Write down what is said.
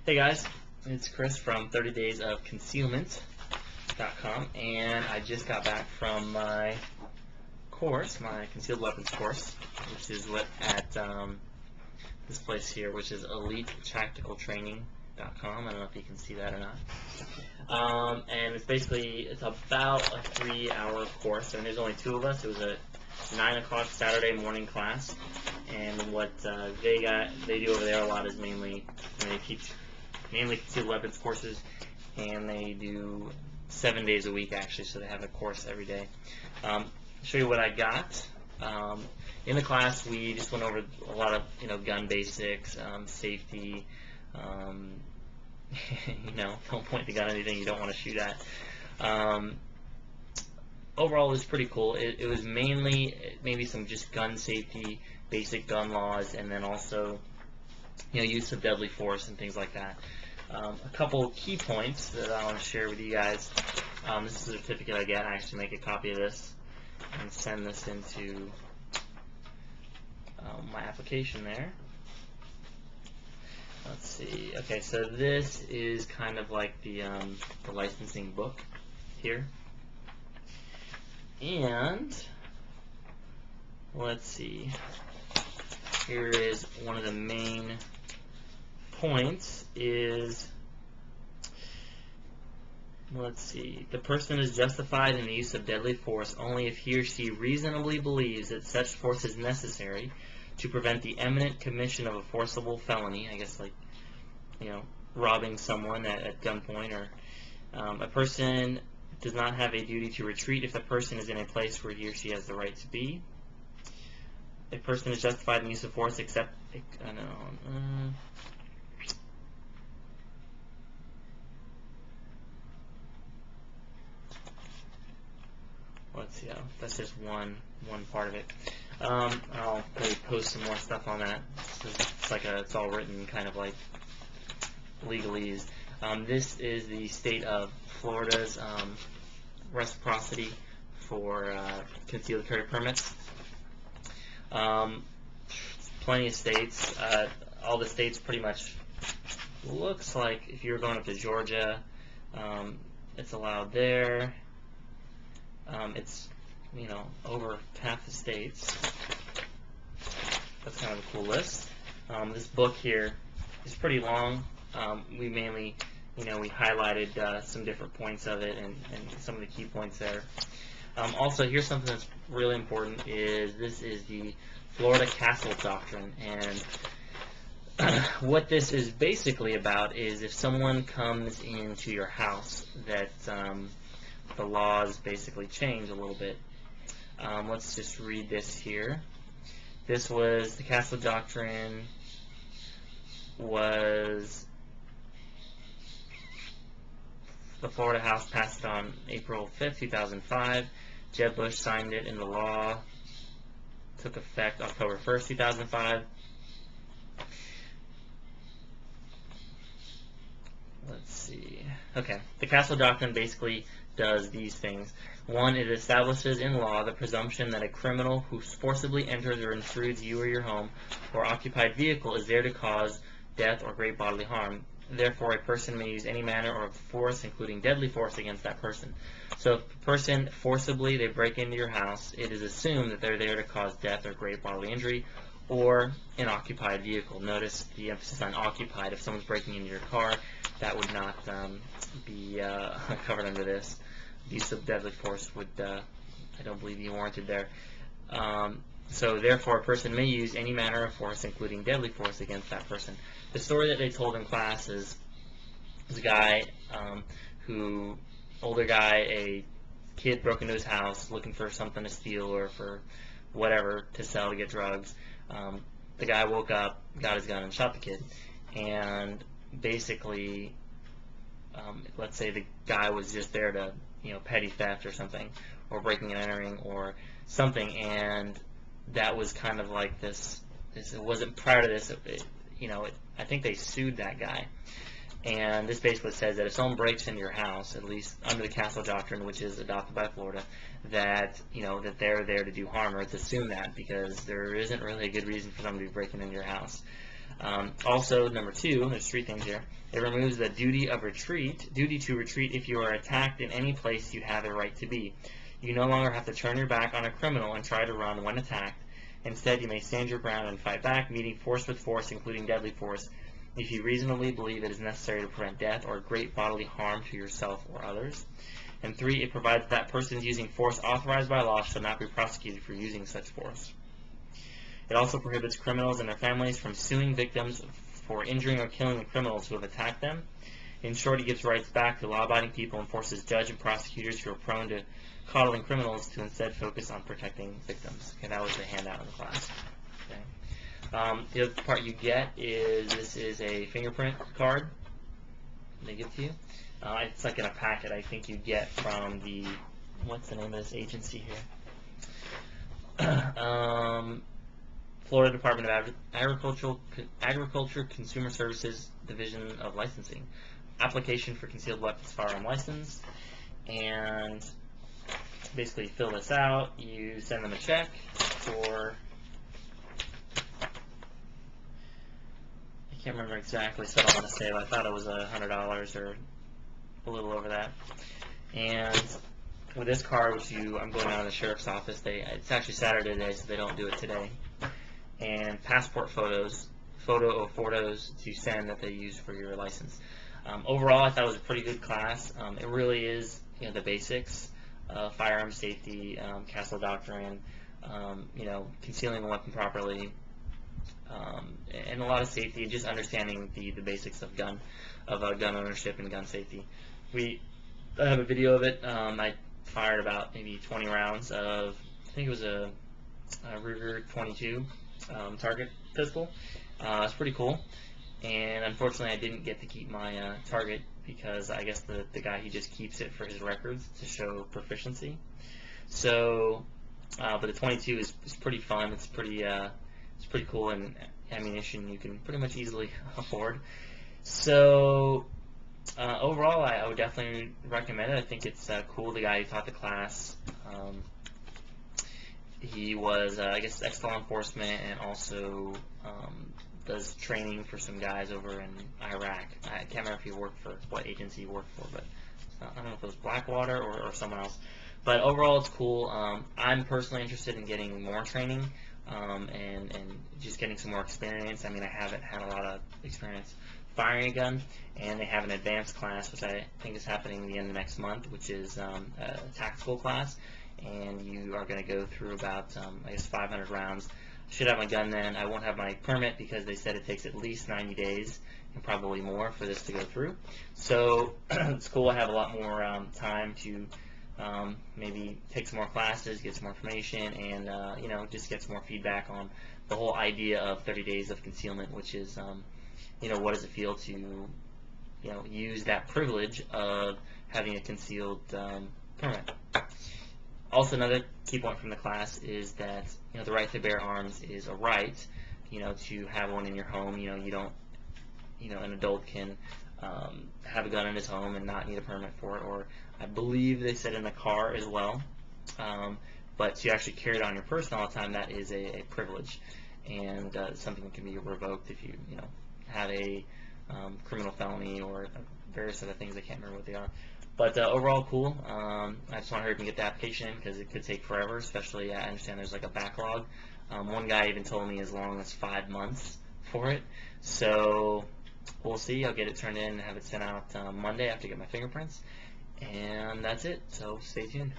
Hey guys, it's Chris from 30daysofconcealment.com, and I just got back from my course, my concealed weapons course, which is at this place here, which is elitetacticaltraining.com. I don't know if you can see that or not. And it's about a 3-hour course, and there's only 2 of us. It was a 9 o'clock Saturday morning class, and what they do over there a lot is mainly concealed weapons courses, and they do 7 days a week actually, so they have a course every day. I'll show you what I got. In the class, we just went over a lot of gun basics, safety. Don't point the gun at anything you don't want to shoot at. Overall, it was pretty cool. It was maybe some just gun safety, basic gun laws, and then also use of deadly force and things like that. A couple key points that I want to share with you guys. This is a certificate I get. I actually make a copy of this and send this into my application there. Let's see. Okay, so this is kind of like the licensing book here. And let's see. Here is one of the main points is, let's see, the person is justified in the use of deadly force only if he or she reasonably believes that such force is necessary to prevent the imminent commission of a forcible felony, I guess like, robbing someone at gunpoint, or a person does not have a duty to retreat if the person is in a place where he or she has the right to be. A person is justified in the use of force except, let's see, that's just one part of it. I'll maybe post some more stuff on that. It's all written kind of like legalese. This is the state of Florida's reciprocity for concealed carry permits. Plenty of states. All the states pretty much looks like if you're going up to Georgia, it's allowed there. It's over half the states. That's kind of a cool list. This book here is pretty long. We mainly, we highlighted some different points of it and some of the key points there. Also, here's something that's really important: this is the Florida Castle Doctrine, and what this is basically about is if someone comes into your house, that the laws basically change a little bit. Let's just read this here. This was the Castle Doctrine. Was the Florida House passed it on April 5th, 2005. Jeb Bush signed it, and the law took effect October 1st, 2005. Let's see. Okay, the Castle Doctrine basically does these things. 1, it establishes in law the presumption that a criminal who forcibly enters or intrudes you or your home or occupied vehicle is there to cause death or great bodily harm. Therefore, a person may use any manner of force, including deadly force, against that person. So if a person forcibly, they break into your house, it is assumed that they're there to cause death or great bodily injury, or an occupied vehicle. Notice the emphasis on occupied. If someone's breaking into your car, that would not be covered under this. Use of deadly force would, I don't believe, be warranted there. So therefore, a person may use any manner of force, including deadly force, against that person. The story that they told in class is a guy older guy, a kid broke into his house looking for something to steal or for whatever to sell to get drugs. The guy woke up, got his gun, and shot the kid. And basically, let's say the guy was just there to, petty theft or something, or breaking and entering or something, and that was kind of like this. It wasn't prior to this. I think they sued that guy. And this basically says that if someone breaks into your house, at least under the Castle Doctrine, which is adopted by Florida, that that they're there to do harm, or it's assumed that, because there isn't really a good reason for somebody to be breaking into your house. Also, number 2, there's 3 things here. It removes the duty to retreat if you are attacked in any place you have a right to be. You no longer have to turn your back on a criminal and try to run when attacked. Instead, you may stand your ground and fight back, meeting force with force, including deadly force, if you reasonably believe it is necessary to prevent death or great bodily harm to yourself or others. And 3, it provides that persons using force authorized by law shall not be prosecuted for using such force. It also prohibits criminals and their families from suing victims for injuring or killing the criminals who have attacked them. In short, it gives rights back to law-abiding people and forces judges and prosecutors who are prone to coddling criminals to instead focus on protecting victims. Okay, that was the handout in the class. Okay. The other part you get is this is a fingerprint card they give to you. It's like in a packet I think you get from the, what's the name of this agency here? Florida Department of Agriculture Consumer Services Division of Licensing. Application for concealed weapons firearm license. And basically fill this out. You send them a check for, I can't remember exactly, so I don't want to say, but I thought it was $100 or a little over that. And with this card, which I'm going down to the sheriff's office, it's actually Saturday today, so they don't do it today. And passport photos to send that they use for your license. Overall, I thought it was a pretty good class. It really is, the basics, firearm safety, castle doctrine, concealing a weapon properly, and a lot of safety, just understanding the basics of gun ownership and gun safety. I have a video of it. I fired about maybe 20 rounds of, I think it was a Ruger 22 target pistol. It's pretty cool, and unfortunately I didn't get to keep my target because I guess the guy, he just keeps it for his records to show proficiency. So, but the 22 is pretty fun. It's pretty cool, and ammunition you can pretty much easily afford. So overall, I would definitely recommend it. I think it's cool. The guy who taught the class, he was, I guess, ex-law enforcement, and also does training for some guys over in Iraq. I can't remember if he worked for, what agency he worked for, but I don't know if it was Blackwater or someone else. But overall, it's cool. I'm personally interested in getting more training and just getting some more experience. I mean, I haven't had a lot of experience firing a gun, and they have an advanced class, which I think is happening the end of next month, which is a tactical class, and you are going to go through about, I guess, 500 rounds. I should have my gun then. I won't have my permit because they said it takes at least 90 days and probably more for this to go through. So it's cool. I have a lot more time to maybe take some more classes, get some more information, and just get some more feedback on the whole idea of 30 days of concealment, which is what does it feel to use that privilege of having a concealed permit. Also, another key point from the class is that the right to bear arms is a right. To have one in your home. You don't. An adult can have a gun in his home and not need a permit for it, or I believe they said in the car as well. But to actually carry it on your person all the time, that is a privilege, and something that can be revoked if you have a criminal felony or various other things. I can't remember what they are. But overall, cool. I just want to hurry up and get the application in because it could take forever, especially I understand there's like a backlog. One guy even told me as long as 5 months for it. So we'll see. I'll get it turned in and have it sent out Monday after I get my fingerprints. And that's it. So stay tuned.